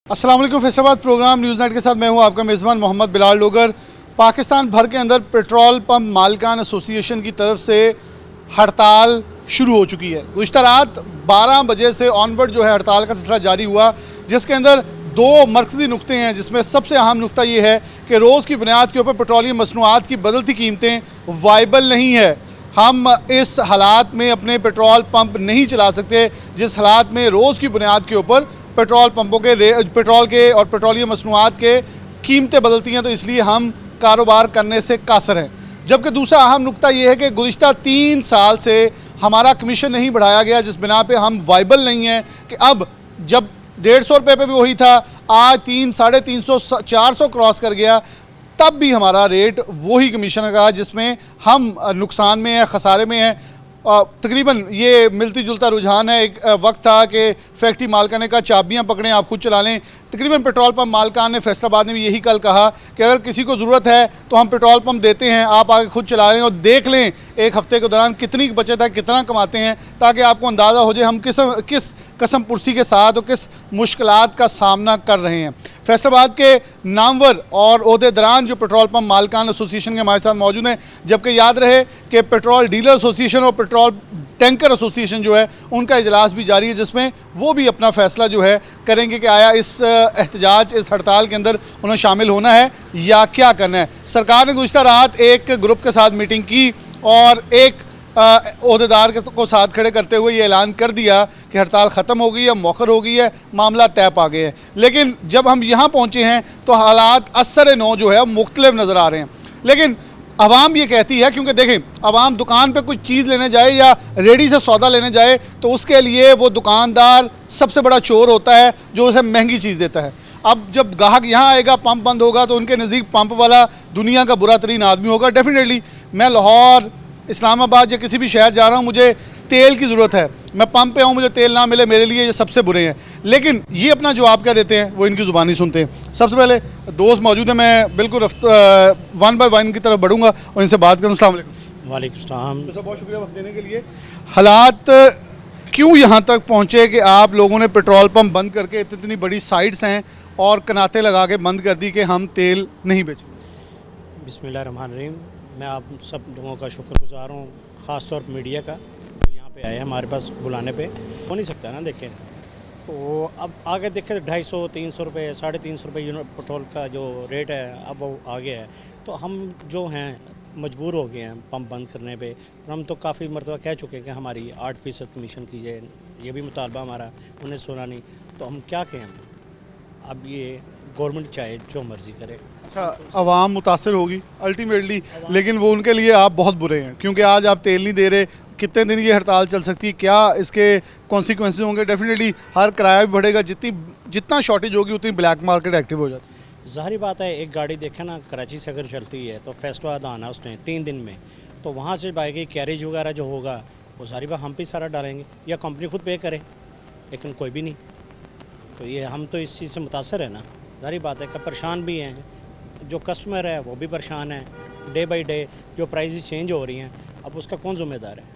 अस्सलाम वालेकुम। Faisalabad programme news net के साथ मैं हूं आपका मेज़बान मोहम्मद बिलाल लोगर। पाकिस्तान भर के अंदर पेट्रोल पंप मालिकान एसोसिएशन की तरफ से हड़ताल शुरू हो चुकी है। गुज़िश्ता रात 12 बजे से ऑनवर्ड जो है हड़ताल का सिलसिला जारी हुआ, जिसके अंदर दो मरकज़ी नुक्ते हैं, जिसमें सबसे अहम नुक्ता ये है कि रोज़ की बुनियाद के ऊपर पेट्रोलियम मसनूआत की बदलती कीमतें वाइबल नहीं है। हम इस हालात में अपने पेट्रोल पंप नहीं चला सकते जिस हालात में रोज़ की बुनियाद के ऊपर पेट्रोल पंपों के पेट्रोल के और पेट्रोलियम मसनूआत के कीमतें बदलती हैं, तो इसलिए हम कारोबार करने से कासर हैं। जबकि दूसरा अहम नुक्ता ये है कि गुज़िश्ता 3 साल से हमारा कमीशन नहीं बढ़ाया गया, जिस बिना पे हम वाइबल नहीं हैं कि अब जब 150 रुपये पे भी वही था, आज 300, 350, 400 क्रॉस कर गया, तब भी हमारा रेट वही कमीशन का, जिसमें हम नुकसान में हैं, खसारे में हैं। तकरीबन ये मिलती जुलता रुझान है। एक वक्त था कि फैक्ट्री मालकान का चाबियां पकड़ें, आप खुद चला लें। तकरीबन पेट्रोल पंप मालकान ने फैसलाबाद में भी यही कल कहा कि अगर किसी को ज़रूरत है तो हम पेट्रोल पंप देते हैं, आप आगे खुद चला लें और देख लें एक हफ़्ते के दौरान कितनी बचत है, कितना कमाते हैं, ताकि आपको अंदाज़ा हो जाए हम किस कसम पुरसी के साथ और किस मुश्किलात का सामना कर रहे हैं। फैसलाबाद के नामवर और ओहदेदारान जो पेट्रोल पंप मालिकान एसोसिएशन के हमारे साथ मौजूद हैं, जबकि याद रहे कि पेट्रोल डीलर एसोसिएशन और पेट्रोल टैंकर एसोसिएशन जो है उनका इजलास भी जारी है, जिसमें वो भी अपना फ़ैसला जो है करेंगे कि आया इस एहतजाज, इस हड़ताल के अंदर उन्हें शामिल होना है या क्या करना है। सरकार ने गुज़िश्ता रात एक ग्रुप के साथ मीटिंग की और एक ओहदेदार को साथ खड़े करते हुए ये ऐलान कर दिया कि हड़ताल ख़त्म हो गई है, मौखर हो गई है, मामला तय पा गए हैं। लेकिन जब हम यहाँ पहुँचे हैं तो हालात असर नौ जो है मुख्तलिफ नज़र आ रहे हैं। लेकिन आवाम ये कहती है, क्योंकि देखें, आवाम दुकान पे कुछ चीज़ लेने जाए या रेडी से सौदा लेने जाए तो उसके लिए वो दुकानदार सबसे बड़ा चोर होता है जो उसे महंगी चीज़ देता है। अब जब ग्राहक यहाँ आएगा, पंप बंद होगा, तो उनके नज़दीक पंप वाला दुनिया का बुरा तरीन आदमी होगा। डेफिनेटली मैं लाहौर, इस्लामाबाद या किसी भी शहर जा रहा हूँ, मुझे तेल की ज़रूरत है, मैं पंप पे आऊँ, मुझे तेल ना मिले, मेरे लिए ये सबसे बुरे हैं। लेकिन ये अपना जवाब क्या देते हैं, वो इनकी ज़ुबानी सुनते हैं। सबसे पहले दोस्त मौजूद है, मैं बिल्कुल वन बाय वन की तरफ बढ़ूँगा और इनसे बात करूँ। अस्सलाम वालेकुम। वालेकुम सलाम। तो बहुत शुक्रिया वक्त देने के लिए। हालात क्यों यहाँ तक पहुँचे कि आप लोगों ने पेट्रोल पंप बंद करके, इतनी बड़ी साइट्स हैं और कनाते लगा के बंद कर दी कि हम तेल नहीं बेचेंगे? बिस्मिल्लाहिर्रहमानिर्रहीम। मैं आप सब लोगों का शुक्रगुजार हूँ, ख़ास तौर पर मीडिया का जो यहाँ पे आए हमारे पास बुलाने पे। हो नहीं सकता ना, देखें तो अब आगे देखें 250, 300 रुपये, 350 रुपये यूनिट पेट्रोल का जो रेट है अब वो आ गया है। तो हम जो हैं मजबूर हो गए हैं पंप बंद करने पे। और हम तो काफ़ी मरतबा कह चुके हैं कि हमारी 8% कमीशन कीजिए, ये भी मुतालबा हमारा, उन्हें सुना नहीं। तो हम क्या कहें, अब ये गवर्नमेंट चाहे जो मर्ज़ी करे। अच्छा, आवाम मुतासर होगी अल्टीमेटली, लेकिन वो उनके लिए आप बहुत बुरे हैं, क्योंकि आज आप तेल नहीं दे रहे। कितने दिन ये हड़ताल चल सकती है, क्या इसके कॉन्सिक्वेंसेस होंगे? डेफिनेटली हर किराया भी बढ़ेगा, जितना शॉर्टेज होगी उतनी ब्लैक मार्केट एक्टिव हो जाती है। ज़ाहिर बात है, एक गाड़ी देखें ना, कराची से अगर चलती है तो फैसलाबाद आना उसने 3 दिन में, तो वहाँ से बाइक कैरेज वगैरह जो होगा वो सारी बात हम पे सारा डालेंगे या कंपनी खुद पे करे, लेकिन कोई भी नहीं। तो ये हम तो इस चीज़ से मुतासर है ना। ज़ाहिर बात है कि परेशान भी हैं, जो कस्टमर है वो भी परेशान है। डे बाई डे जो प्राइसेस चेंज हो रही हैं, अब उसका कौन ज़िम्मेदार है?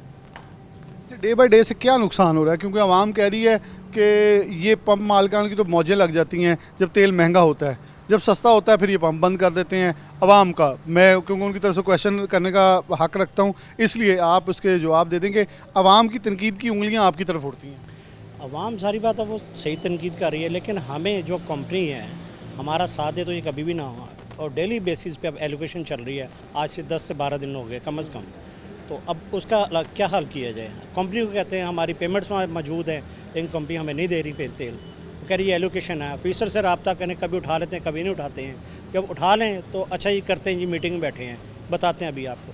डे बाई डे से क्या नुकसान हो रहा है? क्योंकि आवाम कह रही है कि ये पंप मालिकान की तो मौजें लग जाती हैं जब तेल महंगा होता है, जब सस्ता होता है फिर ये पंप बंद कर देते हैं। आवाम का मैं क्योंकि उनकी तरफ से क्वेश्चन करने का हक़ रखता हूँ, इसलिए आप उसके जवाब दे देंगे। आवाम की तनकीद की उंगलियाँ आपकी तरफ उठती हैं। अवाम सारी बात है वो सही तनकीद कर रही है, लेकिन हमें जो कंपनी है हमारा साथ दे तो ये कभी भी ना हुआ। और डेली बेसिस पे अब एलोकेशन चल रही है, आज से 10 से 12 दिन हो गए कम से कम। तो अब उसका क्या हल किया जाए? कंपनी को कहते हैं हमारी पेमेंट्स वहाँ मौजूद हैं, लेकिन कंपनी हमें नहीं दे रही पे तेल। वो कह रही है एलोकेशन है। ऑफिसर से रब्ता करें, कभी उठा लेते हैं, कभी नहीं उठाते हैं। जब उठा लें तो अच्छा ये करते हैं जी, मीटिंग में बैठे हैं, बताते हैं अभी आपको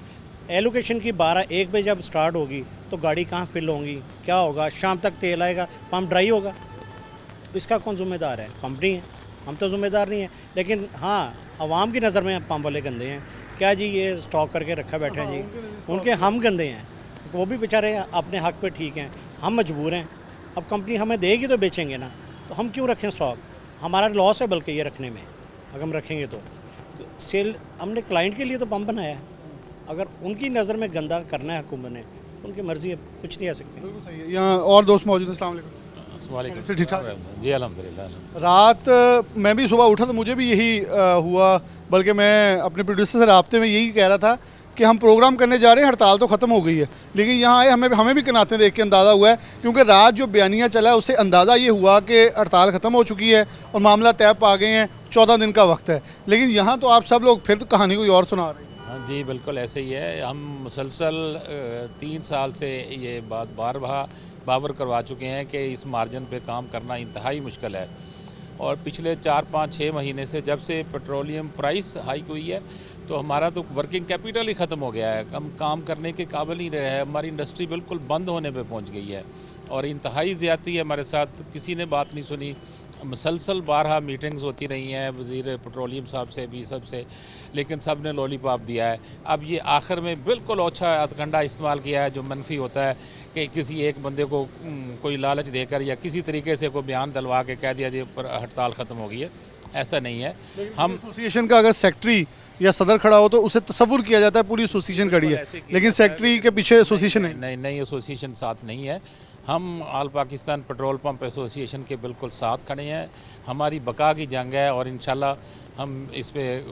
एलोकेशन की 12-1 बजे जब स्टार्ट होगी तो गाड़ी कहाँ फिल होंगी, क्या होगा, शाम तक तेल आएगा, पंप ड्राई होगा। तो इसका कौन ज़िम्मेदार है? कंपनी है, हम तो ज़िम्मेदार नहीं है। लेकिन हाँ, आवाम की नज़र में पंप वाले गंदे हैं। क्या जी ये स्टॉक करके रखा बैठे हैं जी, उनके हम गंदे हैं। वो भी बेचारे अपने हक़ पे ठीक हैं, हम मजबूर हैं। अब कंपनी हमें देगी तो बेचेंगे ना, तो हम क्यों रखें स्टॉक? हमारा लॉस है बल्कि ये रखने में, अगर हम रखेंगे तो सेल। हमने क्लाइंट के लिए तो पंप बनाया है, अगर उनकी नज़र में गंदा करना है हुकूमत ने, उनकी मर्ज़ी है, कुछ नहीं आ सकते। बिल्कुल सही है। यहाँ और दोस्त मौजूद हैं। अस्सलाम वालेकुम। से ठीक ठाक? जी अल्हम्दुलिल्लाह। रात मैं भी सुबह उठा तो मुझे भी यही हुआ, बल्कि मैं अपने प्रोड्यूसर से राब्ते में यही कह रहा था कि हम प्रोग्राम करने जा रहे हैं, हड़ताल तो ख़त्म हो गई है, लेकिन यहाँ आए हमें भी कनाते देख के अंदाज़ा हुआ है, क्योंकि रात जो बयानिया चला है उससे अंदाज़ा ये हुआ कि हड़ताल ख़त्म हो चुकी है और मामला तय पा गए हैं, 14 दिन का वक्त है। लेकिन यहाँ तो आप सब लोग फिर तो कहानी कोई और सुना रहे हैं। हाँ जी बिल्कुल ऐसे ही है। हम मुसलसल 3 साल से ये बात बावर करवा चुके हैं कि इस मार्जिन पे काम करना इंतहाई मुश्किल है, और पिछले 4-5-6 महीने से जब से पेट्रोलियम प्राइस हाइक हुई है तो हमारा तो वर्किंग कैपिटल ही ख़त्म हो गया है। हम काम करने के काबिल नहीं रहे हैं, हमारी इंडस्ट्री बिल्कुल बंद होने पे पहुंच गई है और इंतहाई ज़्यादती है हमारे साथ। किसी ने बात नहीं सुनी, मुसलसल 12 मीटिंग्स होती रही हैं वज़ीर पेट्रोलियम साहब से भी, सबसे, लेकिन सब ने लॉलीपॉप दिया है। अब ये आखिर में बिल्कुल ओछा हथकंडा इस्तेमाल किया है जो मनफी होता है कि किसी एक बंदे को कोई लालच देकर या किसी तरीके से कोई बयान दिलवा के कह दिया जी पर हड़ताल ख़त्म हो गई है। ऐसा नहीं है। हम एसोसिएशन का अगर सेक्रेटरी या सदर खड़ा हो तो उसे तस्वुर किया जाता है पूरी एसोसिएशन खड़ी है, लेकिन सेक्रेटरी के पीछे एसोसिएशन है। नहीं एसोसिएशन साथ नहीं है। हम all Pakistan petrol pump association के बिल्कुल साथ खड़े हैं। हमारी बका की जंग है और इंशाल्लाह हम इस पे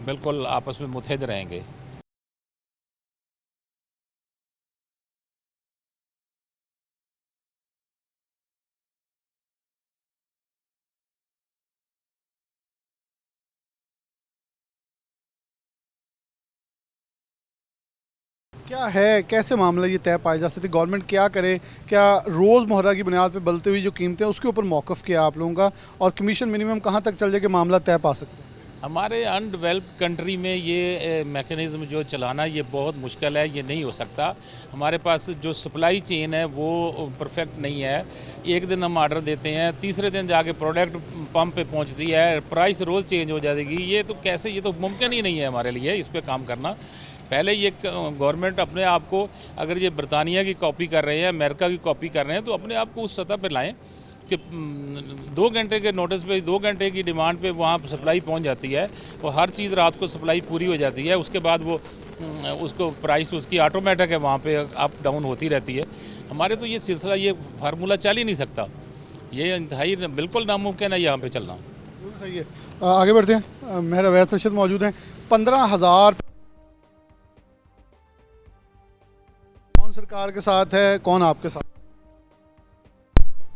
बिल्कुल आपस में मुत्तहिद रहेंगे। क्या है, कैसे मामला ये तय पाया जा सकती है, गवर्नमेंट क्या करे, क्या रोज़मर्रा की बुनियाद पे बढ़ती हुई जो कीमतें हैं उसके ऊपर मौक़िफ़ किया आप लोगों का, और कमीशन मिनिमम कहाँ तक चल जाए कि मामला तय पा सकते हैं? हमारे अनडेवलप्ड कंट्री में ये मैकेनिज़्म जो चलाना ये बहुत मुश्किल है, ये नहीं हो सकता। हमारे पास जो सप्लाई चेन है वो परफेक्ट नहीं है। एक दिन हम ऑर्डर देते हैं, तीसरे दिन जाके प्रोडक्ट पंप पे पहुंचती है, प्राइस रोज़ चेंज हो जाएगी। ये तो कैसे, ये तो मुमकिन ही नहीं है हमारे लिए इस पर काम करना। पहले ये गवर्नमेंट अपने आप को, अगर ये बरतानिया की कॉपी कर रहे हैं, अमेरिका की कॉपी कर रहे हैं, तो अपने आप को उस सतह पर लाएँ कि 2 घंटे के नोटिस पे, 2 घंटे की डिमांड पे वहाँ सप्लाई पहुँच जाती है और हर चीज़ रात को सप्लाई पूरी हो जाती है। उसके बाद वो उसको प्राइस उसकी ऑटोमेटिक है, वहाँ पे अप डाउन होती रहती है। हमारे तो ये सिलसिला, ये फार्मूला चल ही नहीं सकता। ये इंतहाई बिल्कुल नामुमकिन है यहाँ पे चलना। सही है। आगे बढ़ते हैं। मेहर अवैध रशीद मौजूद हैं। 15,000 कौन सरकार के साथ है, कौन आपके साथ?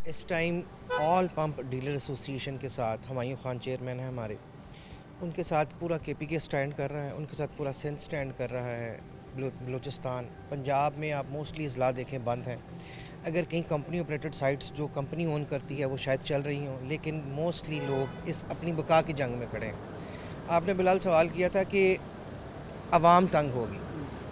इस time all pump dealer association के साथ हुमायूं खान चेयरमैन है हमारे, उनके साथ पूरा KPK स्टैंड कर रहा है, उनके साथ पूरा सिंध स्टैंड कर रहा है। बलूचिस्तान, पंजाब में आप मोस्टली अजला देखें बंद हैं। अगर कहीं कंपनी ऑपरेटेड साइट्स जो कंपनी ओन करती है वो शायद चल रही हों, लेकिन मोस्टली लोग इस अपनी बका की जंग में खड़े हैं। आपने बिलाल सवाल किया था कि आवाम तंग होगी।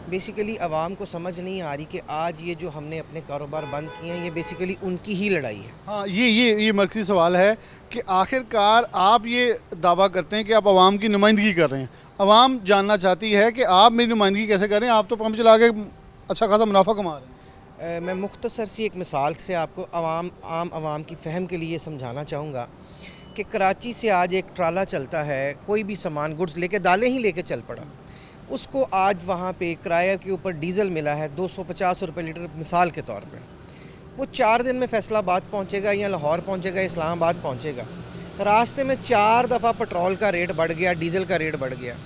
बेसिकली आवाम को समझ नहीं आ रही कि आज ये जो हमने अपने कारोबार बंद किए हैं ये बेसिकली उनकी ही लड़ाई है। हाँ, ये मरकज़ी सवाल है कि आखिरकार आप ये दावा करते हैं कि आप आवाम की नुमाइंदगी कर रहे हैं। आवाम जानना चाहती है कि आप मेरी नुमाइंदगी कैसे कर रहे हैं, आप तो पंप चला के अच्छा खासा मुनाफा कमा रहे हैं। मैं मुख्तसर सी एक मिसाल से आपको आम आवाम की फ़हम के लिए समझाना चाहूँगा कि कराची से आज एक ट्राला चलता है, कोई भी सामान गुड्स लेके, दालें ही लेके चल पड़ा, उसको आज वहाँ पे किराए के ऊपर डीज़ल मिला है 250 रुपये लीटर मिसाल के तौर पे। वो 4 दिन में फैसलाबाद पहुँचेगा या लाहौर पहुँचेगा, इस्लामाबाद पहुँचेगा। रास्ते में 4 दफ़ा पेट्रोल का रेट बढ़ गया, डीज़ल का रेट बढ़ गया,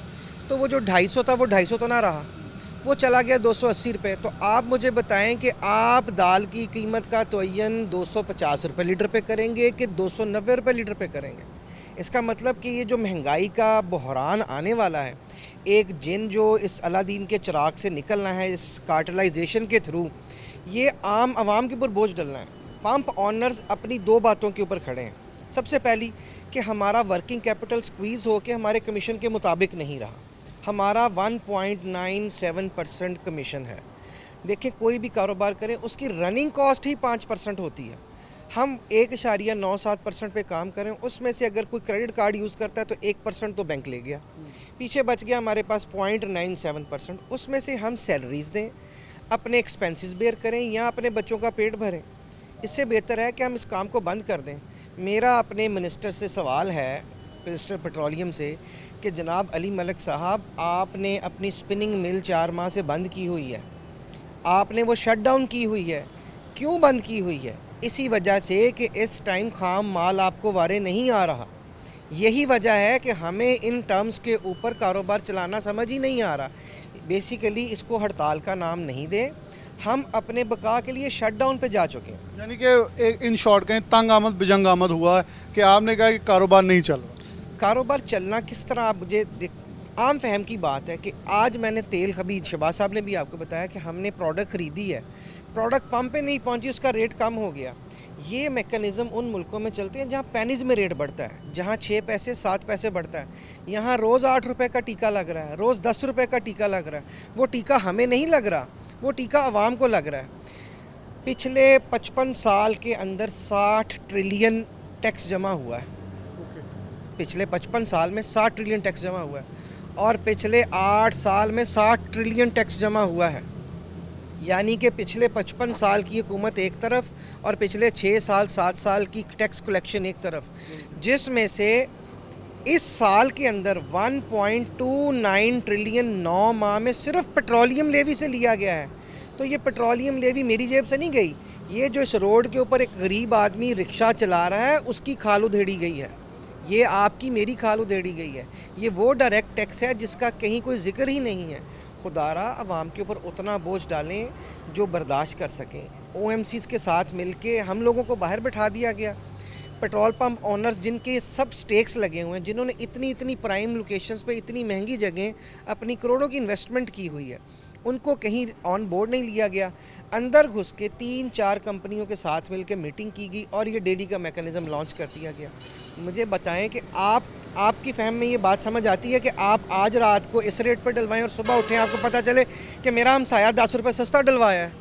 तो वो जो 250 था वो 250 तो ना रहा, वो चला गया 280 रुपये। तो आप मुझे बताएं कि आप दाल की कीमत का तयन 250 रुपये लीटर पे करेंगे कि 290 रुपये लीटर पे करेंगे? इसका मतलब कि ये जो महंगाई का बहरान आने वाला है, एक जिन जो इस अलादीन के चिराग से निकलना है इस कार्टलाइजेशन के थ्रू, ये आम आवाम के ऊपर बोझ डलना है। पंप ऑनर्स अपनी 2 बातों के ऊपर खड़े हैं। सबसे पहली कि हमारा वर्किंग कैपिटल स्क्वीज़ हो के हमारे कमीशन के मुताबिक नहीं रहा। हमारा 1.97% कमीशन है। देखिए, कोई भी कारोबार करें उसकी रनिंग कॉस्ट ही 5% होती है। हम 1.97% पे काम करें, उसमें से अगर कोई क्रेडिट कार्ड यूज़ करता है तो 1% तो बैंक ले गया, पीछे बच गया हमारे पास 0.97%। उसमें से हम सैलरीज़ दें, अपने एक्सपेंसेस बेयर करें या अपने बच्चों का पेट भरें। इससे बेहतर है कि हम इस काम को बंद कर दें। मेरा अपने मिनिस्टर से सवाल है, मिनिस्टर पेट्रोलियम से, कि जनाब अली मलिक साहब, आपने अपनी स्पिनिंग मिल 4 माह से बंद की हुई है, आपने वो शट डाउन की हुई है, क्यों बंद की हुई है? इसी वजह से कि इस टाइम खाम माल आपको वारे नहीं आ रहा। यही वजह है कि हमें इन टर्म्स के ऊपर कारोबार चलाना समझ ही नहीं आ रहा। बेसिकली इसको हड़ताल का नाम नहीं दें, हम अपने बका के लिए शट डाउन पे जा चुके हैं। यानी कि इन शॉर्ट कहें तंग आमद बिजंग आमद हुआ है कि आपने कहा कि कारोबार नहीं चल रहा। कारोबार चलना किस तरह, आप मुझे आम फहम की बात है कि आज मैंने तेल, अभी शहबाज साहब ने भी आपको बताया कि हमने प्रोडक्ट ख़रीदी है, प्रोडक्ट पंप पे नहीं पहुंची, उसका रेट कम हो गया। ये मैकेनिज़्म उन मुल्कों में चलते हैं जहाँ पेनीज़ में रेट बढ़ता है, जहाँ 6 पैसे 7 पैसे बढ़ता है। यहाँ रोज़ 8 रुपये का टीका लग रहा है, रोज़ 10 रुपये का टीका लग रहा है। वो टीका हमें नहीं लग रहा, वो टीका आवाम को लग रहा है। पिछले 55 साल के अंदर 60 ट्रिलियन टैक्स जमा हुआ है। पिछले 55 साल में 60 ट्रिलियन टैक्स जमा हुआ है और पिछले 8 साल में 60 ट्रिलियन टैक्स जमा हुआ है। यानी कि पिछले 55 साल की हुकूमत एक तरफ और पिछले 6 साल 7 साल की टैक्स कलेक्शन एक तरफ, जिसमें से इस साल के अंदर 1.29 ट्रिलियन 9 माह में सिर्फ पेट्रोलियम लेवी से लिया गया है। तो ये पेट्रोलियम लेवी मेरी जेब से नहीं गई, ये जो इस रोड के ऊपर एक गरीब आदमी रिक्शा चला रहा है उसकी खाल उधेड़ी गई है, ये आपकी मेरी खाल उधेड़ी गई है। ये वो डायरेक्ट टैक्स है जिसका कहीं कोई जिक्र ही नहीं है। खुदारा अवाम के ऊपर उतना बोझ डालें जो बर्दाश्त कर सकें। ओएमसीज़ के साथ मिलके हम लोगों को बाहर बिठा दिया गया। पेट्रोल पंप ओनर्स जिनके सब स्टेक्स लगे हुए हैं, जिन्होंने इतनी प्राइम लोकेशंस पे इतनी महंगी जगह अपनी करोड़ों की इन्वेस्टमेंट की हुई है, उनको कहीं ऑन बोर्ड नहीं लिया गया। अंदर घुस के 3-4 कंपनियों के साथ मिलकर मीटिंग की गई और ये डेली का मैकेनिज़्म लॉन्च कर दिया गया। मुझे बताएं कि आपकी फहम में ये बात समझ आती है कि आप आज रात को इस रेट पर डलवाएं और सुबह उठें आपको पता चले कि मेरा हमसाया 10 रुपये सस्ता डलवाया है।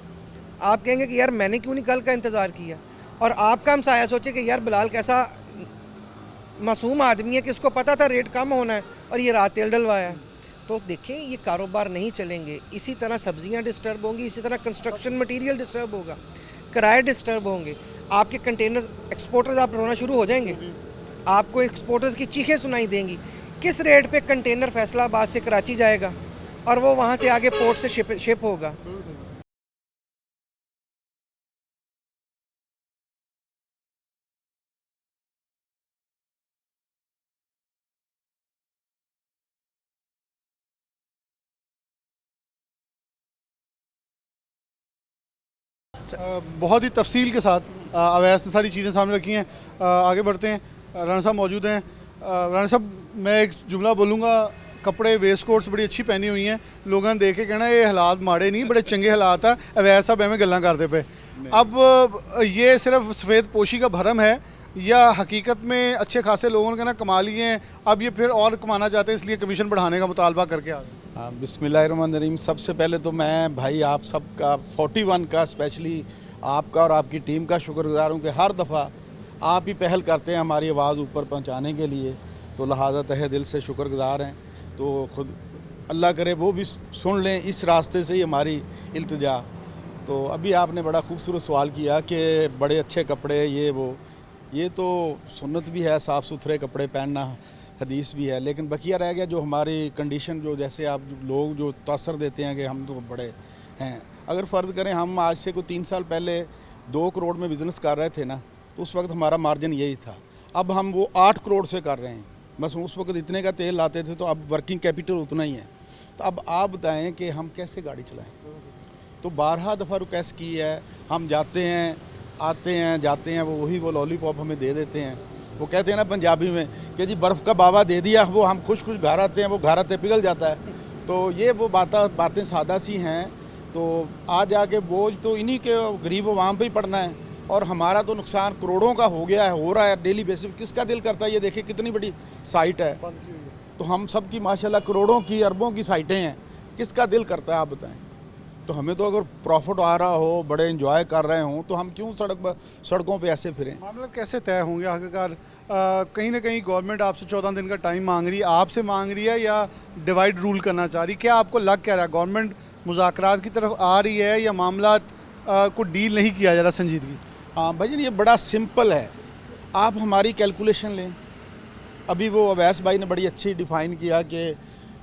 आप कहेंगे कि यार मैंने क्यों नहीं कल का इंतज़ार किया। और आपका हमसाया सोचे कि यार बिलाल कैसा मासूम आदमी है कि इसको पता था रेट कम होना है और ये रात तेल डलवाया है। तो देखें ये कारोबार नहीं चलेंगे। इसी तरह सब्जियां डिस्टर्ब होंगी, इसी तरह कंस्ट्रक्शन मटेरियल डिस्टर्ब होगा, किराए डिस्टर्ब होंगे, आपके कंटेनर्स एक्सपोर्टर्स आप रोना शुरू हो जाएंगे, आपको एक्सपोर्टर्स की चीखें सुनाई देंगी। किस रेट पे कंटेनर फैसलाबाद से कराची जाएगा और वो वहाँ से आगे पोर्ट से शिप होगा। बहुत ही तफसील के साथ अवैस ने सारी चीज़ें सामने रखी हैं। आगे बढ़ते हैं, राणा साहब मौजूद हैं। राणा साहब, मैं एक जुमला बोलूँगा, कपड़े वेस्ट कोट्स बड़ी अच्छी पहनी हुई हैं, लोगों ने देख के कहना ये हालात माड़े नहीं, बड़े चंगे हालात है, अवैस साहब हमें गल्लां करते पे। अब ये सिर्फ सफ़ेद पोशी का भरम है या हकीकत में अच्छे खासे लोगों ने कहना कमा लिए हैं, अब ये फिर और कमाना चाहते हैं इसलिए कमीशन बढ़ाने का मुतालबा करके आ गए? हाँ, बिस्मिल्लाहिर्रहमानिर्रहीम। सबसे पहले तो मैं भाई आप सबका 41 का स्पेशली आपका और आपकी टीम का शुक्रगुजार हूँ कि हर दफ़ा आप ही पहल करते हैं हमारी आवाज़ ऊपर पहुँचाने के लिए, तो लिहाजा तहे दिल से शुक्रगुजार हैं। तो खुद अल्लाह करे वो भी सुन लें इस रास्ते से ही हमारी इल्तिजा। तो अभी आपने बड़ा खूबसूरत सवाल किया कि बड़े अच्छे कपड़े ये तो सुन्नत भी है, साफ़ सुथरे कपड़े पहनना, हदीस भी है, लेकिन बकिया रह गया जो हमारी कंडीशन, जो जैसे आप लोग जो तासर देते हैं कि हम तो बड़े हैं। अगर फ़र्ज़ करें हम आज से कोई 3 साल पहले 2 करोड़ में बिज़नेस कर रहे थे ना, तो उस वक्त हमारा मार्जिन यही था। अब हम वो 8 करोड़ से कर रहे हैं, बस उस वक्त इतने का तेल लाते थे, तो अब वर्किंग कैपिटल उतना ही है। तो अब आप बताएं कि हम कैसे गाड़ी चलाएं। तो 12 दफ़ा रिक्वेस्ट की है, हम जाते हैं, आते हैं, जाते हैं, वो लॉलीपॉप हमें दे देते हैं। वो कहते हैं ना पंजाबी में कि जी बर्फ़ का बाबा दे दिया, वो हम खुश घर आते हैं, वो घर आते पिघल जाता है। तो ये वो बातें सादा सी हैं। तो आज जाके बोझ तो इन्हीं के गरीब अवाम पे ही पड़ना है, और हमारा तो नुकसान करोड़ों का हो गया है, हो रहा है डेली बेसिस। किसका दिल करता है, ये देखिए कितनी बड़ी साइट है, तो हम सब की माशाल्लाह करोड़ों की अरबों की साइटें हैं, किसका दिल करता है आप बताएं। तो हमें तो अगर प्रॉफिट आ रहा हो, बड़े एंजॉय कर रहे हों, तो हम क्यों सड़कों पे ऐसे फिरें। मामला कैसे तय होंगे आखिरकार? कहीं ना कहीं गवर्नमेंट आपसे 14 दिन का टाइम मांग रही है, आपसे मांग रही है या डिवाइड रूल करना चाह रही है? क्या आपको लग क्या रहा है, गवर्नमेंट मुज़ाकरात की तरफ आ रही है या मामला को डील नहीं किया जा रहा संजीदगी से? हाँ भाईजान, ये बड़ा सिंपल है। आप हमारी कैलकुलेशन लें। अभी वो अवैस भाई ने बड़ी अच्छी डिफ़ाइन किया कि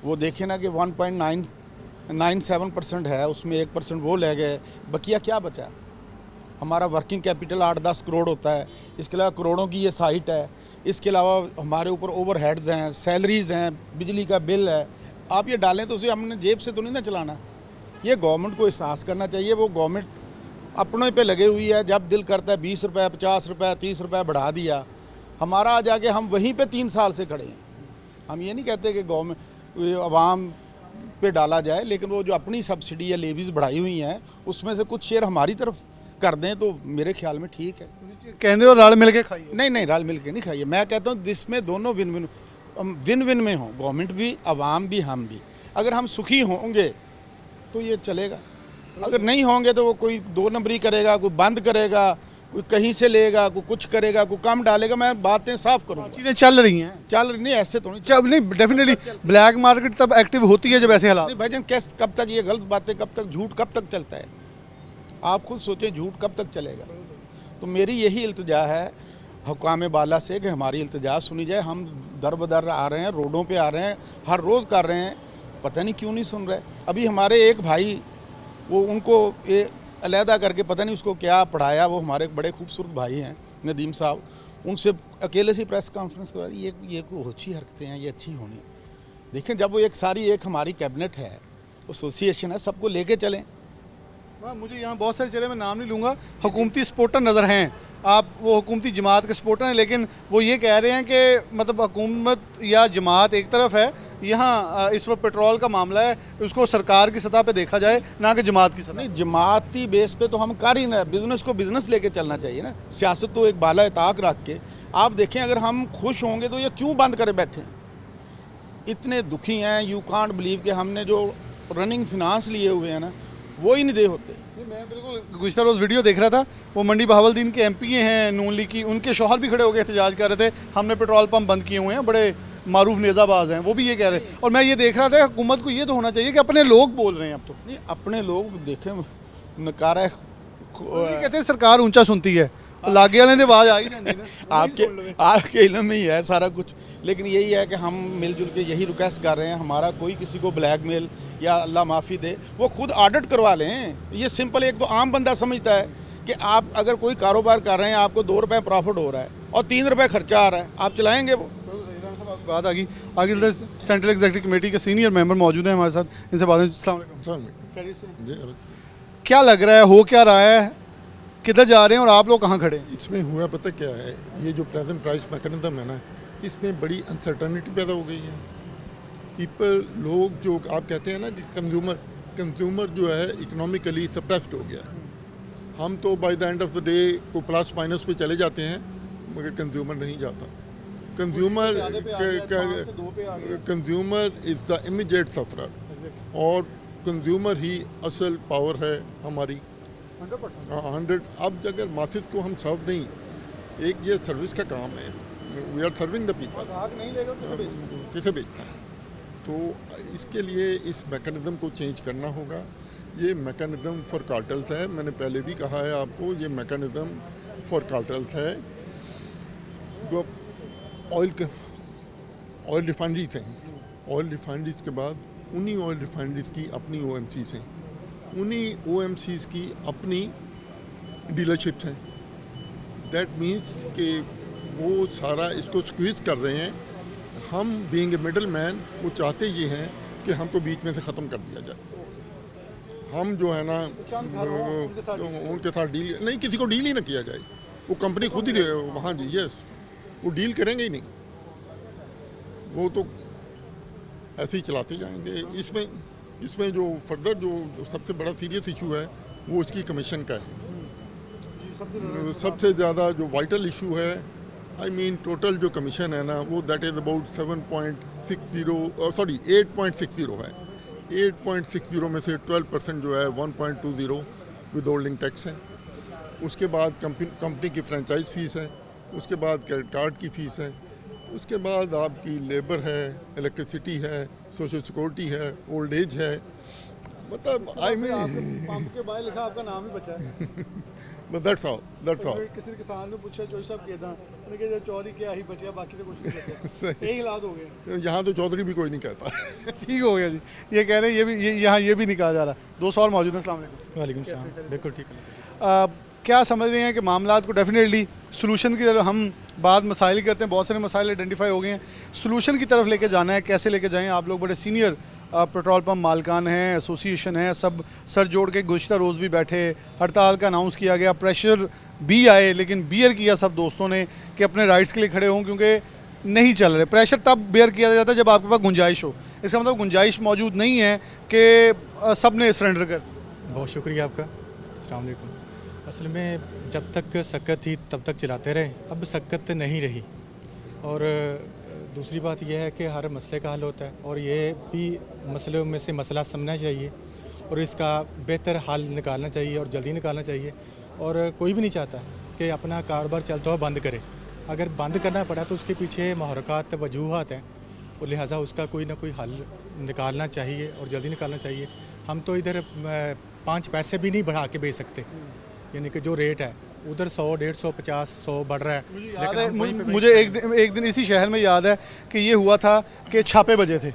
वो देखें ना कि 1.97% है, उसमें 1% वो ले गए, बकिया क्या बचा? हमारा वर्किंग कैपिटल 8-10 करोड़ होता है, इसके अलावा करोड़ों की ये साइट है, इसके अलावा हमारे ऊपर ओवरहेड्स हैं, सैलरीज़ हैं, बिजली का बिल है। आप ये डालें तो उसे हमने जेब से तो नहीं ना चलाना। ये गवर्नमेंट को एहसास करना चाहिए। वो गवर्नमेंट अपने पे लगे हुई है, जब दिल करता है 20 रुपये, 50 रुपये, 30 रुपये बढ़ा दिया। हमारा आ जाके हम वहीं पे 3 साल से खड़े हैं। हम ये नहीं कहते कि गवर्नमेंट आवाम पे डाला जाए, लेकिन वो जो अपनी सब्सिडी या लेवीज़ बढ़ाई हुई हैं उसमें से कुछ शेयर हमारी तरफ कर दें तो मेरे ख्याल में ठीक है। कहते हो रल मिल के खाइए। नहीं नहीं, रल मिल के नहीं खाइए। मैं कहता हूँ जिसमें दोनों विन विन में हों, गवर्नमेंट भी, आवाम भी, हम भी। अगर हम सुखी होंगे तो ये चलेगा, अगर नहीं होंगे तो वो कोई 2 नंबरी करेगा, कोई बंद करेगा, कोई कहीं से लेगा, कोई कुछ करेगा, कोई कम डालेगा। मैं बातें साफ करूँगा। चीज़ें चल रही हैं, चल नहीं, ऐसे तो नहीं जब नहीं डेफिनेटली ब्लैक मार्केट तब एक्टिव होती है जब ऐसे हालात। नहीं भाईजान, कैसे, कब तक ये गलत बातें, कब तक झूठ, कब तक चलता है? आप खुद सोचें, झूठ कब तक चलेगा? तो मेरी यही इल्तिजा है हुकाम बाला से कि हमारी इल्तिजा सुनी जाए। हम दर बदर आ रहे हैं, रोडों पे आ रहे हैं, हर रोज़ कर रहे हैं, पता नहीं क्यों नहीं सुन रहे। अभी हमारे एक भाई, वो उनको ये अलहदा करके पता नहीं उसको क्या पढ़ाया, वो हमारे बड़े खूबसूरत भाई हैं नदीम साहब, उनसे अकेले से प्रेस कॉन्फ्रेंस करवा दी। ये कोई अच्छी हरकतें हैं, ये अच्छी होनी। देखें, जब वो एक हमारी कैबिनेट है, एसोसिएशन है, सबको लेके चलें। मुझे यहाँ बहुत सारे चेहरे, मैं नाम नहीं लूँगा, हुकूमती सपोर्टर नज़र हैं। आप वो हुकूमती जमात के सपोर्टर हैं, लेकिन वो ये कह रहे हैं कि मतलब हुकूमत या जमात एक तरफ है, यहाँ इस वक्त पेट्रोल का मामला है, उसको सरकार की सतह पे देखा जाए, ना कि जमात की सतह। नहीं, जमाती बेस पे तो हम कर ही ना, बिजनेस को बिजनेस लेके चलना चाहिए ना। सियासत तो एक बाला ताक रख के। आप देखें, अगर हम खुश होंगे तो ये क्यों बंद करे बैठे हैं? इतने दुखी हैं, यू कांट बिलीव कि हमने जो रनिंग फिनांस लिए हुए हैं ना, वो ही नहीं दे होते। मैं बिल्कुल गुज़श्ता रोज़ वीडियो देख रहा था, वो मंडी बहावलदीन के MP हैं नून लीग की, उनके शौहर भी खड़े होकर एहतजाज कर रहे थे, हमने पेट्रोल पंप बंद किए हुए हैं, बड़े मारूफ नेज़ाबाज हैं, वो भी ये कह रहे हैं। और मैं ये देख रहा था, हुकूमत को ये तो होना चाहिए कि अपने लोग बोल रहे हैं अब तो। नहीं, अपने लोग देखें, नकारा ये कहते हैं सरकार ऊंचा सुनती है, लागे वाले ने आवाज़ आ ही जाती है ना। आपके इल्म में ही है सारा कुछ। लेकिन यही है कि हम मिलजुल के यही रिक्वेस्ट कर रहे हैं, हमारा कोई किसी को ब्लैकमेल या अल्लाह माफ़ी दे, वो खुद ऑडिट करवा लें। ये सिंपल, एक तो आम बंदा समझता है कि आप अगर कोई कारोबार कर रहे हैं, आपको 2 रुपये प्रॉफिट हो रहा है और 3 रुपये खर्चा आ रहा है, आप चलाएंगे वो? बात आ गई आगे। सेंट्रल एग्जीक्यूटिव कमेटी के सीनियर मेंबर मौजूद हैं हमारे साथ, इनसे बात। अस्सलाम वालेकुम। क्या लग रहा है, हो क्या रहा है, किधर जा रहे हैं और आप लोग कहाँ खड़े हैं? इसमें हुआ पता क्या है, ये जो प्रेजेंट प्राइस मैकेनिज्म है ना, इसमें बड़ी अनसर्टनिटी पैदा हो गई है। पीपल, लोग जो आप कहते हैं ना कि कंज्यूमर जो है इकोनॉमिकली सप्रेस्ड हो गया। हम तो by the end of the day को प्लस माइनस पे चले जाते हैं, मगर कंज्यूमर नहीं जाता। Consumer is the immediate sufferer, और कंज्यूमर ही असल पावर है हमारी। 100। अब अगर मासेस को हम सर्व नहीं, एक ये सर्विस का काम है, we are serving the people, किसे बेचना है? तो इसके लिए इस मैकेनिज़्म को चेंज करना होगा। ये मैकेनिज़्म फॉर कार्टल्स है, मैंने पहले भी कहा है आपको, ये मैकेनिज़्म फॉर कार्टल्स है। जो ऑयल रिफाइनरीज हैं, ऑयल रिफाइनरीज के बाद उन्हीं ऑयल रिफाइनरीज की अपनी OMCs हैं, उन्हीं OMCs की अपनी डीलरशिप्स हैं। दैट मीन्स कि वो सारा इसको स्क्वीज़ कर रहे हैं। हम बीइंग ए मिडल मैन, वो चाहते ये हैं कि हमको बीच में से ख़त्म कर दिया जाए। हम जो है ना उनके साथ डील नहीं, किसी को डील ही ना किया जाए। वो कंपनी खुद ही वहाँ जी, यस, वो डील करेंगे ही नहीं, वो तो ऐसे ही चलाते जाएंगे। इसमें जो फर्दर जो सबसे बड़ा सीरियस इशू है वो इसकी कमीशन का है। सबसे ज़्यादा जो वाइटल इशू है, आई मीन टोटल जो कमीशन है ना, वो दैट इज़ अबाउट 8.60 है। 8.60 में से 12% जो है 1.20 विद होल्डिंग टैक्स है। उसके बाद कंपनी की फ्रेंचाइज फ़ीस है, उसके बाद क्रेडिट कार्ड की फ़ीस है, उसके बाद आपकी लेबर है, इलेक्ट्रिसिटी है, सोशल सिक्योरिटी है, ओल्ड एज है। मतलब आई मीन पंप के बाहर लिखा आपका नाम ही बचा है। But that's all. किसी किसान ने पूछा चौधरी साहब कहता उन्होंने कहा चौधरी क्या ही बचा, बाकी तो कुछ नहीं बचा। यही हालात हो गए। यहाँ तो चौधरी भी कोई नहीं कहता। ठीक हो गया जी, ये कह रहे हैं, ये भी यहाँ ये भी नहीं कहा जा रहा। 2 सवाल मौजूद हैं। अस्सलाम वालेकुम। वालेकुम सलाम। बिल्कुल ठीक है। क्या समझ रहे हैं कि मामला को डेफिनेटली सलूशन की तरफ हम बात मसाइल करते हैं, बहुत सारे मसाइल आइडेंटिफाई हो गए हैं, सलूशन की तरफ लेके जाना है, कैसे लेके जाएं। आप लोग बड़े सीनियर पेट्रोल पंप मालकान हैं, एसोसिएशन है, सब सर जोड़ के गुज़श्ता रोज़ भी बैठे, हड़ताल का अनाउंस किया गया, प्रेशर भी आए, लेकिन बियर किया सब दोस्तों ने कि अपने राइट्स के लिए खड़े हों, क्योंकि नहीं चल रहे। प्रेशर तब बेयर किया जाता है जब आपके पास गुंजाइश हो, इसका मतलब गुंजाइश मौजूद नहीं है कि सब ने सरेंडर कर। बहुत शुक्रिया आपका। अस्सलाम वालेकुम। असल में जब तक सक्कत थी तब तक चलाते रहे, अब सक्कत नहीं रही। और दूसरी बात यह है कि हर मसले का हल होता है और ये भी मसलों में से मसला समझना चाहिए और इसका बेहतर हल निकालना चाहिए और जल्दी निकालना चाहिए। और कोई भी नहीं चाहता कि अपना कारोबार चलता हुआ बंद करे। अगर बंद करना पड़ा तो उसके पीछे महरक़ात वजूहात हैं और लिहाजा उसका कोई ना कोई हल निकालना चाहिए और जल्दी निकालना चाहिए। हम तो इधर 5 पैसे भी नहीं बढ़ा के बेच सकते, यानी कि जो रेट है उधर 100, 150, 50, 100 बढ़ रहा है। याद है मुझे एक दिन इसी शहर में याद है कि ये हुआ था कि छापे बजे थे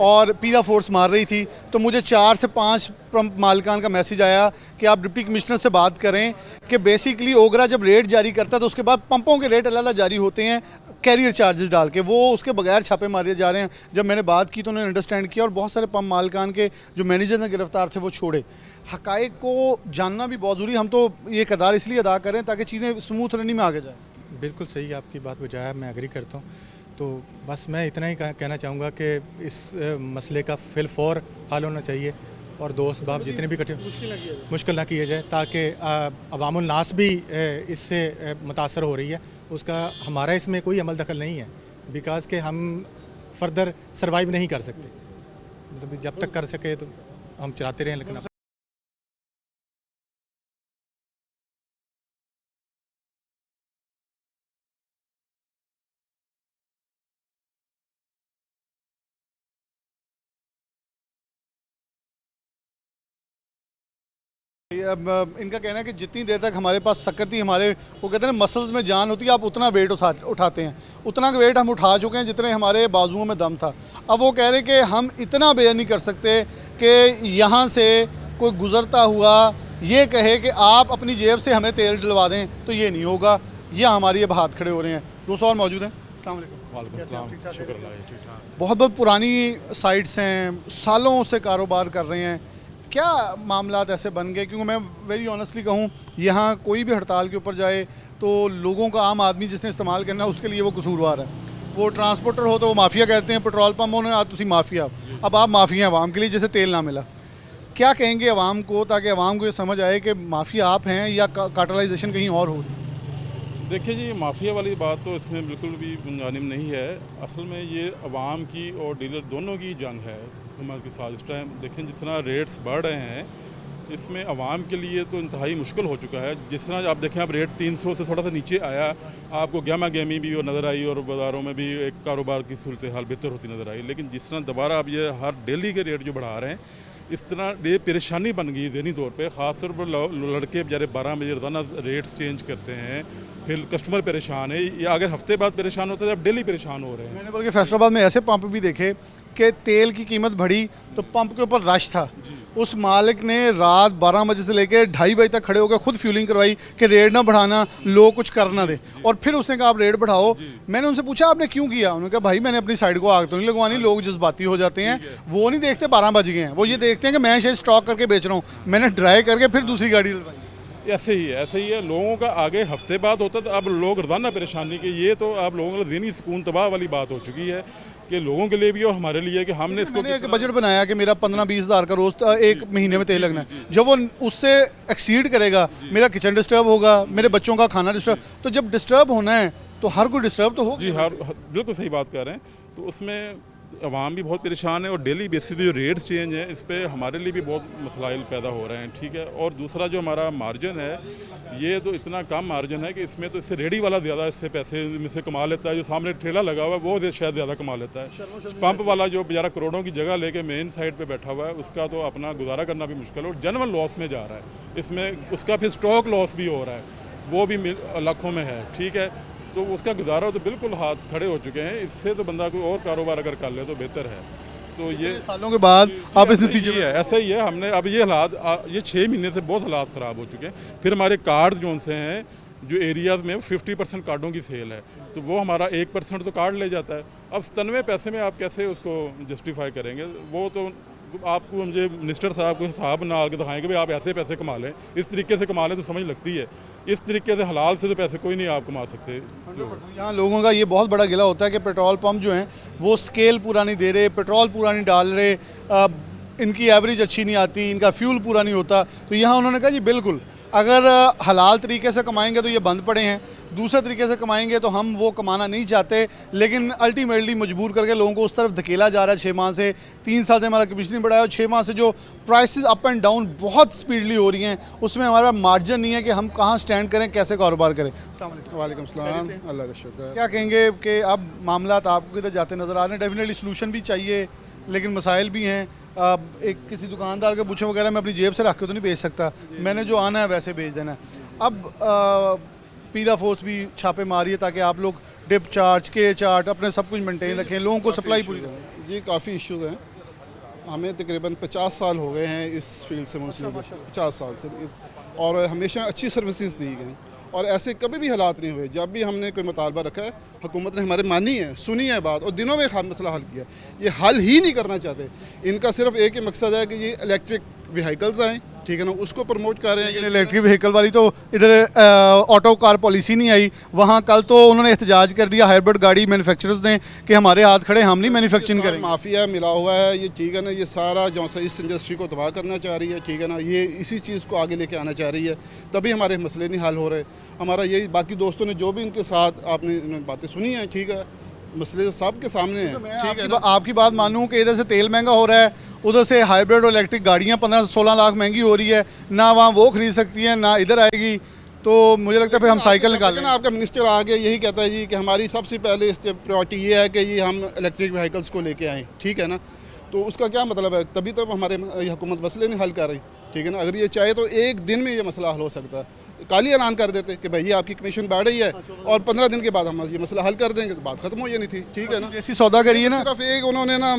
और पीला फोर्स मार रही थी, तो मुझे 4 से 5 पंप मालिकान का मैसेज आया कि आप डिप्टी कमिश्नर से बात करें कि बेसिकली ओगरा जब रेट जारी करता है तो उसके बाद पंपों के रेट अलग जारी होते हैं कैरियर चार्जेस डाल के, वो उसके बगैर छापे मारे जा रहे हैं। जब मैंने बात की तो उन्होंने अंडरस्टैंड किया और बहुत सारे पंप मालिकान के जो मैनेजर ने गिरफ्तार थे वो छोड़े। हक़ाइक़ को जानना भी बहुत ज़रूरी, हम तो ये किरदार इसलिए अदा करें ताकि चीज़ें स्मूथ रनिंग में आगे जाए। बिल्कुल सही आपकी बात वजह है, मैं एग्री करता हूँ। तो बस मैं इतना ही कहना चाहूँगा कि इस मसले का फिलफौर हल होना चाहिए और दोस्त बाप जितने भी इकट्ठे मुश्किल ना किया जाए, ताकि अवामुल नास भी इससे मुतासर हो रही है, उसका हमारा इसमें कोई अमल दखल नहीं है, बिकॉज़ कि हम फर्दर सर्वाइव नहीं कर सकते। जब तक कर सके तो हम चलाते रहें, लेकिन अब इनका कहना है कि जितनी देर तक हमारे पास सकत ही हमारे वो कहते हैं ना मसल्स में जान होती है, आप उतना वेट उठाते हैं, उतना वेट हम उठा चुके हैं जितने हमारे बाजुओं में दम था। अब वो कह रहे कि हम इतना बेयर नहीं कर सकते कि यहाँ से कोई गुज़रता हुआ ये कहे कि आप अपनी जेब से हमें तेल डलवा दें, तो ये नहीं होगा। ये हमारी अब हाथ खड़े हो रहे हैं। दोस्तों और मौजूद हैं। अस्सलाम वालेकुम। बहुत बहुत पुरानी साइट्स हैं, सालों से कारोबार कर रहे हैं, क्या मामलात ऐसे बन गए? क्योंकि मैं वेरी ऑनेस्टली कहूँ, यहाँ कोई भी हड़ताल के ऊपर जाए तो लोगों का, आम आदमी जिसने इस्तेमाल करना है उसके लिए वो कसूरवार है। वो ट्रांसपोर्टर हो तो वो माफिया कहते हैं, पेट्रोल पंप होने आप तुसी माफिया, अब आप माफिया अवाम के लिए जैसे तेल ना मिला। क्या कहेंगे अवाम को ताकि अवाम को ये समझ आए कि माफिया आप हैं या कार्टलाइजेशन कहीं और हो? देखिए जी, माफिया वाली बात तो इसमें बिल्कुल भी मुंजानिब नहीं है। असल में ये अवाम की और डीलर दोनों की जंग है हुकूमत के साथ। इस टाइम देखें जिस तरह रेट्स बढ़ रहे हैं, इसमें अवाम के लिए तो इंतहाई मुश्किल हो चुका है। जिस तरह आप देखें, अब रेट 300 से थोड़ा सा नीचे आया, आपको गहमा गहमी भी नज़र आई और बाज़ारों में भी एक कारोबार की सूरत हाल बेहतर होती नज़र आई। लेकिन जिस तरह दोबारा अब ये हर डेली के रेट जो बढ़ा रहे हैं, इस तरह ये परेशानी बन गई ज़हनी तौर पे। ख़ास तौर पर लड़के बेचारे 12 बजे रोज़ाना रेट्स चेंज करते हैं, फिर कस्टमर परेशान है, या अगर हफ्ते बाद परेशान होते हैं, अब डेली परेशान हो रहे हैं। मैंने बल्कि फैसलाबाद में ऐसे पंप भी देखे कि तेल की कीमत बढ़ी तो पंप के ऊपर रश था, उस मालिक ने रात 12 बजे से लेकर 2:30 बजे तक खड़े होकर खुद फ्यूलिंग करवाई कि रेट ना बढ़ाना, लोग कुछ कर ना दे, और फिर उसने कहा आप रेट बढ़ाओ। मैंने उनसे पूछा आपने क्यों किया? उन्होंने कहा भाई मैंने अपनी साइड को आग तो नहीं लगवानी, लोग जज्बाती हो जाते हैं, वो नहीं देखते 12 बज गए हैं, वो ये देखते हैं कि मैं शायद स्टॉक करके बेच रहा हूँ, मैंने ड्राई करके फिर दूसरी गाड़ी डलवाई। ऐसे ही है। लोगों का आगे हफ्ते बाद होता तो अब लोग रोज़ाना परेशानी के, ये तो अब लोगों का ज़हनी सुकून तबाह वाली बात हो चुकी है कि लोगों के लिए भी और हमारे लिए कि हमने इसको एक बजट बनाया कि मेरा 15-20 हज़ार का रोज़ एक महीने में तेल लगना है। जब वो उससे एक्सीड करेगा, मेरा किचन डिस्टर्ब होगा, मेरे बच्चों का खाना डिस्टर्ब, तो जब डिस्टर्ब होना है तो हर कोई डिस्टर्ब तो हो। जी हर बिल्कुल सही बात कर रहे हैं। तो उसमें अवाम भी बहुत परेशान है और डेली बेसिस पे जो रेट्स चेंज हैं, इस पर हमारे लिए भी बहुत मसलाइल पैदा हो रहे हैं। ठीक है, और दूसरा जो हमारा मार्जिन है, ये तो इतना कम मार्जिन है कि इसमें तो इससे रेडी वाला ज़्यादा इससे पैसे में से कमा लेता है, जो सामने ठेला लगा हुआ है वो शायद ज़्यादा कमा लेता है। पंप वाला जो बेचारा करोड़ों की जगह लेके मेन साइड पे बैठा हुआ है, उसका तो अपना गुजारा करना भी मुश्किल है और जनरल लॉस में जा रहा है। इसमें उसका फिर स्टॉक लॉस भी हो रहा है, वो भी लाखों में है। ठीक है, तो उसका गुजारा तो बिल्कुल हाथ खड़े हो चुके हैं। इससे तो बंदा कोई और कारोबार अगर कर ले तो बेहतर है। तो ये सालों के बाद आप इस ऐसा नतीजे ही है, ऐसा ही है। हमने अब ये हालात ये 6 महीने से बहुत हालात ख़राब हो चुके हैं। फिर हमारे कार्ड जो से हैं जो एरियाज़ में 50% कार्डों की सेल है, तो वो हमारा 1% तो कार्ड ले जाता है। अब 97 पैसे में आप कैसे उसको जस्टिफाई करेंगे? वो तो आपको मुझे मिनिस्टर साहब को हिसाब बना के दिखाएं कि भाई आप ऐसे पैसे कमा लें, इस तरीके से कमा लें तो समझ लगती है। इस तरीके से हलाल से तो पैसे कोई नहीं आप कमा सकते। यहाँ लोगों का ये बहुत बड़ा गिला होता है कि पेट्रोल पंप जो हैं वो स्केल पूरा नहीं दे रहे, पेट्रोल पूरा नहीं डाल रहे, इनकी एवरेज अच्छी नहीं आती, इनका फ्यूल पूरा नहीं होता। तो यहाँ उन्होंने कहा जी बिल्कुल, अगर हलाल तरीके से कमाएंगे तो ये बंद पड़े हैं, दूसरे तरीके से कमाएंगे तो हम वो कमाना नहीं चाहते, लेकिन अल्टीमेटली मजबूर करके लोगों को उस तरफ धकेला जा रहा है। 6 माह से, 3 साल से हमारा कमीशन बढ़ाया और 6 माह से जो प्राइसेस अप एंड डाउन बहुत स्पीडली हो रही हैं, उसमें हमारा मार्जिन नहीं है कि हम कहाँ स्टैंड करें, कैसे कारोबार करें। वालेकुम सलाम, अल्लाह का शुक्र। क्या कहेंगे कि अब मामला आपको किधर जाते नज़र आ रहे हैं? डेफिनेटली सोल्यूशन भी चाहिए लेकिन मसाइल भी हैं। एक किसी दुकानदार के पूछे वगैरह मैं अपनी जेब से रख के तो नहीं बेच सकता, मैंने जो आना है वैसे बेच देना है। अब पीला फोर्स भी छापे मारी है ताकि आप लोग डिप चार्ज के चार्ट अपने सब कुछ मेंटेन रखें, लोगों को सप्लाई पूरी करें। जी काफ़ी इश्यूज़ हैं। हमें तकरीबन 50 साल हो गए हैं इस फील्ड से मुंसलिक, 50 साल से, और हमेशा अच्छी सर्विसेज दी गई और ऐसे कभी भी हालात नहीं हुए। जब भी हमने कोई मुतालबा रखा है, हुकूमत ने हमारे मानी है, सुनी है बात और दिनों में मसला हल किया। ये हल ही नहीं करना चाहते। इनका सिर्फ एक ही मकसद है कि ये इलेक्ट्रिक व्हीकल्स आएँ, ठीक है ना, उसको प्रमोट कर रहे हैं। लेकिन इलेक्ट्रिक व्हीकल वाली तो इधर ऑटो कार पॉलिसी नहीं आई, वहाँ कल तो उन्होंने एहतजाज कर दिया हाइब्रिड गाड़ी मैन्युफैक्चरर्स ने कि हमारे हाथ खड़े, हम नहीं मैन्युफैक्चरिंग करेंगे। माफिया मिला हुआ है ये, ठीक है ना, ये सारा जो इस इंडस्ट्री को तबाह करना चाह रही है, ठीक है ना, ये इसी चीज़ को आगे लेके आना चाह रही है, तभी हमारे मसले नहीं हल हो रहे। हमारा यही, बाकी दोस्तों ने जो भी इनके साथ आपने बातें सुनी हैं, ठीक है, मसले सब के सामने हैं, ठीक है ना। आपकी बात मानूं कि इधर से तेल महंगा हो रहा है, उधर से हाइब्रिड और इलेक्ट्रिक गाड़ियाँ 15-16 लाख महंगी हो रही है, ना वहाँ वो खरीद सकती हैं ना इधर आएगी, तो मुझे लगता है फिर हम साइकिल निकाल लें। आपका मिनिस्टर आगे यही कहता है जी कि हमारी सबसे पहले प्रायोरिटी ये है कि ये हम इलेक्ट्रिक व्हीकल्स को लेके आएँ, ठीक है ना। तो उसका क्या मतलब है? तभी तो हमारे हुकूमत मसले नहीं हल कर रही, ठीक है ना। अगर ये चाहे तो एक दिन में ये मसला हल हो सकता है। काली ऐलान कर देते कि भाई आपकी कमीशन बढ़ रही है और 15 दिन के बाद हम ये मसला हल कर देंगे, तो बात खत्म हो जानी थी, ठीक है ना। देसी सौदा करिए ना, सिर्फ एक उन्होंने ना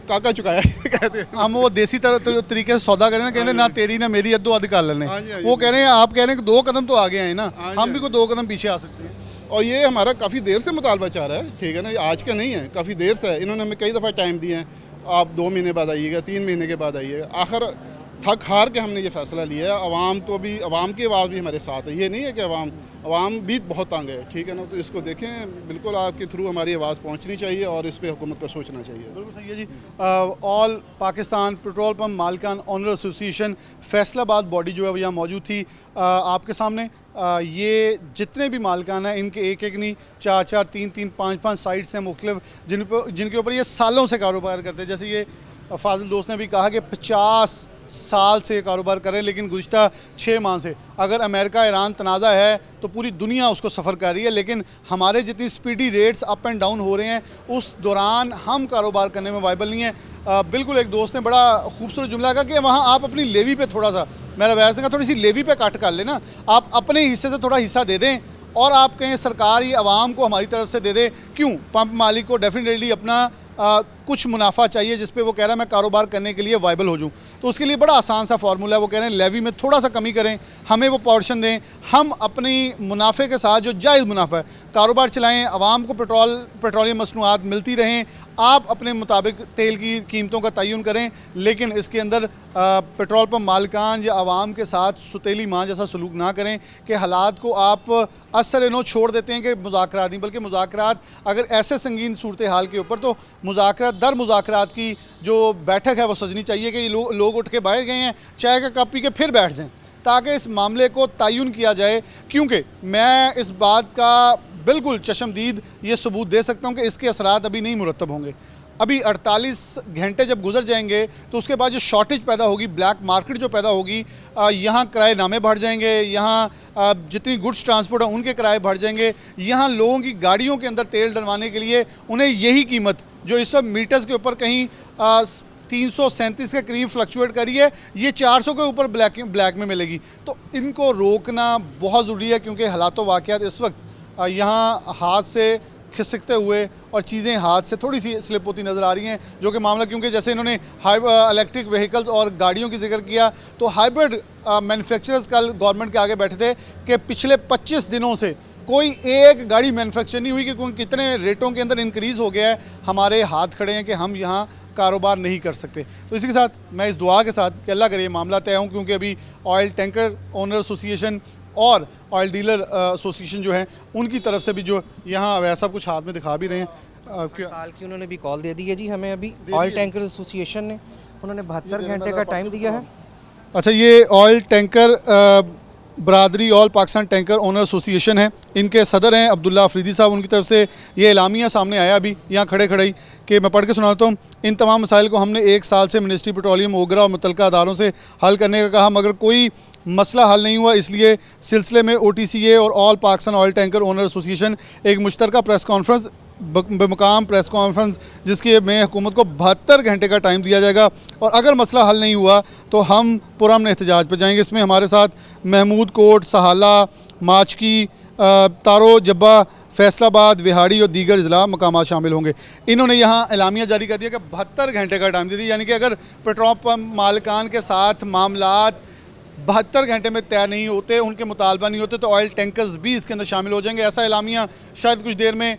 काका चुकाया कहते हैं। हम वो देसी तरीके से सौदा करें ना, कहते ना तेरी ना मेरी अद्दो अध कर लेने। वो कह रहे हैं, आप कह रहे हैं कि 2 कदम तो आगे आए ना, हम भी को 2 कदम पीछे आ सकते हैं। और ये हमारा काफ़ी देर से मुतालबा चाह रहा है, ठीक है ना, आज का नहीं है, काफ़ी देर से है। इन्होंने हमें कई दफ़ा टाइम दिए हैं, आप 2 महीने बाद आइएगा, 3 महीने के बाद आइएगा। आखिर थक हार के हमने ये फ़ैसला लिया है। अवाम को भी, अवाम की आवाज़ भी हमारे साथ है। ये नहीं है कि अवाम भी बहुत तंग है, ठीक है ना। तो इसको देखें, बिल्कुल आपके थ्रू हमारी आवाज़ पहुंचनी चाहिए और इस पे हुकूमत को सोचना चाहिए। बिल्कुल सही है जी। ऑल पाकिस्तान पेट्रोल पंप मालिकान ऑनर एसोसिएशन फैसलाबाद बॉडी जो है वो यहाँ मौजूद थी। आपके सामने ये जितने भी मालिकान हैं, इनके एक एक नहीं 4-4, 3-3, 5-5 साइट्स हैं मुख्तलिफ, जिनके ऊपर ये सालों से कारोबार करते हैं। जैसे ये फाजिल दोस्त ने भी कहा कि 50 साल से कारोबार कर रहे हैं, लेकिन गुज़िश्ता 6 माह से, अगर अमेरिका ईरान तनाज़ा है तो पूरी दुनिया उसको सफ़र कर रही है, लेकिन हमारे जितनी speedy rates up and down हो रहे हैं उस दौरान हम कारोबार करने में वाइबल नहीं है। बिल्कुल एक दोस्त ने बड़ा खूबसूरत जुमला कहा कि वहाँ आप अपनी लेवी पे थोड़ा सा, मेरा वैसे कहा थोड़ी सी लेवी पे कट कर लेना, आप अपने हिस्से से थोड़ा हिस्सा दे दें और आप कहें सरकार ये आवाम को हमारी तरफ से दे दे। क्यों? पंप मालिक को डेफिनेटली अपना कुछ मुनाफा चाहिए जिस पे वो कह रहा है मैं कारोबार करने के लिए वाइबल हो जाऊँ, तो उसके लिए बड़ा आसान सा फार्मूला है। वो कह रहे हैं लेवी में थोड़ा सा कमी करें, हमें वो पोर्शन दें, हम अपनी मुनाफे के साथ जो जायज़ मुनाफा है कारोबार चलाएं, आवाम को पेट्रोलियम मसनूआत मिलती रहें, आप अपने मुताबिक तेल की कीमतों का तयन करें, लेकिन इसके अंदर पेट्रोल पंप मालिकान या आवाम के साथ सुतीली माँ जैसा सलूक ना करें कि हालात को आप असर नो छोड़ देते हैं कि मुज़ाकरात नहीं, बल्कि मुज़ाकरात अगर ऐसे संगीन सूरत हाल के ऊपर, तो मुज़ाकरात दर मुज़ाकरात की जो बैठक है वो सजनी चाहिए कि लोग उठ के बाहर गए हैं, चाय का कप पी के फिर बैठ जाएँ, ताकि इस मामले को तयन किया जाए। क्योंकि मैं इस बात का बिल्कुल चशमदीद ये सबूत दे सकता हूँ कि इसके असरात अभी नहीं मुरतब होंगे। अभी 48 घंटे जब गुजर जाएंगे तो उसके बाद जो शॉर्टेज पैदा होगी, ब्लैक मार्केट जो पैदा होगी, यहाँ किराएनामे बढ़ जाएंगे, यहाँ जितनी गुड्स ट्रांसपोर्ट है उनके किराए बढ़ जाएंगे, यहाँ लोगों की गाड़ियों के अंदर तेल डलवाने के लिए उन्हें यही कीमत जो इस सब मीटर्स के ऊपर कहीं 337 के करीब फ्लक्चुएट करी है, ये 400 के ऊपर ब्लैक में मिलेगी। तो इनको रोकना बहुत ज़रूरी है, क्योंकि हालात वाक़यात इस वक्त यहाँ हाथ से खिसकते हुए और चीज़ें हाथ से थोड़ी सी स्लिप होती नज़र आ रही हैं, जो कि मामला, क्योंकि जैसे इन्होंने इलेक्ट्रिक व्हीकल्स और गाड़ियों की जिक्र किया, तो हाइब्रिड मैन्युफैक्चरर्स कल गवर्नमेंट के आगे बैठे थे कि पिछले 25 दिनों से कोई एक गाड़ी मैन्युफैक्चर नहीं हुई, क्योंकि कितने रेटों के अंदर इंक्रीज़ हो गया है, हमारे हाथ खड़े हैं कि हम यहाँ कारोबार नहीं कर सकते। तो इसी के साथ मैं इस दुआ के साथ कि अल्लाह करे मामला तय हूँ, क्योंकि अभी ऑयल टैंकर ओनर एसोसिएशन और ऑयल डीलर एसोसिएशन जो है उनकी तरफ से भी जो यहाँ वैसा कुछ हाथ में दिखा भी रहे हैं हड़ताल की उन्होंने भी कॉल दे दी है जी हमें। अभी ऑयल टैंकर एसोसिएशन ने उन्होंने 72 घंटे का टाइम दिया है। अच्छा, ये ऑयल टैंकर बरादरी all Pakistan tanker owner association है, इनके सदर हैं अब्दुल्ला अफरीदी साहब। उनकी तरफ से ये एलामिया सामने आया अभी यहाँ खड़े खड़े ही कि मैं पढ़ के सुनाता हूँ। इन तमाम मसाइल को हमने 1 साल से मिनिस्ट्री पेट्रोलियम ओगरा और मुतल्लिका अदारों से हल करने का कहा, मगर कोई मसला हल नहीं हुआ। इसलिए सिलसिले में OTCA और all Pakistan oil tanker owner association एक मुश्तरका प्रेस कॉन्फ्रेंस बेमुकाम प्रेस कॉन्फ्रेंस जिसकी में हुकूमत को 72 घंटे का टाइम दिया जाएगा, और अगर मसला हल नहीं हुआ तो हम पुरअमन एहतजाज पर जाएंगे। इसमें हमारे साथ महमूद कोट, सहाला, माचकी, तारो जब्बा, फैसलाबाद, विहाड़ी और दीगर ज़िला मकामात शामिल होंगे। इन्होंने यहाँ एलामिया जारी कर दिया कि 72 घंटे का टाइम दे दिया, यानी कि अगर पेट्रोल पंप मालिकान के साथ मामलात 72 घंटे में तय नहीं होते, उनके मुतालबा नहीं होते, तो ऑयल टैंकर्स भी इसके अंदर शामिल हो जाएंगे। ऐसा एलामिया शायद कुछ देर में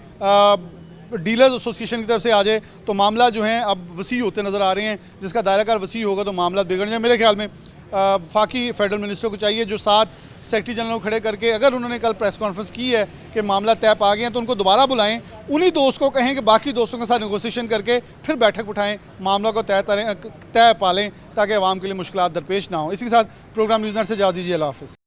डीलर्स एसोसिएशन की तरफ से आ जाए, तो मामला जो हैं अब वसी होते नज़र आ रहे हैं। जिसका दायराकार वसी होगा तो मामला बिगड़ जाए। मेरे ख्याल में फाकी फेडरल मिनिस्टर को चाहिए जो 7 सेक्रेटरी जनरल खड़े करके, अगर उन्होंने कल प्रेस कॉन्फ्रेंस की है कि मामला तय पा गए हैं, तो उनको दोबारा बुलाएं, उन्हीं दोस्त को कहें कि बाकी दोस्तों के साथ नेगोशिएशन करके फिर बैठक उठाएं, मामला को तय पा लें, ताकि आवाम के लिए मुश्किलात दरपेश ना हो। इसी के साथ प्रोग्राम न्यूज़ नेट से इजाज़त दीजिए। अल्लाह हाफ़िज़।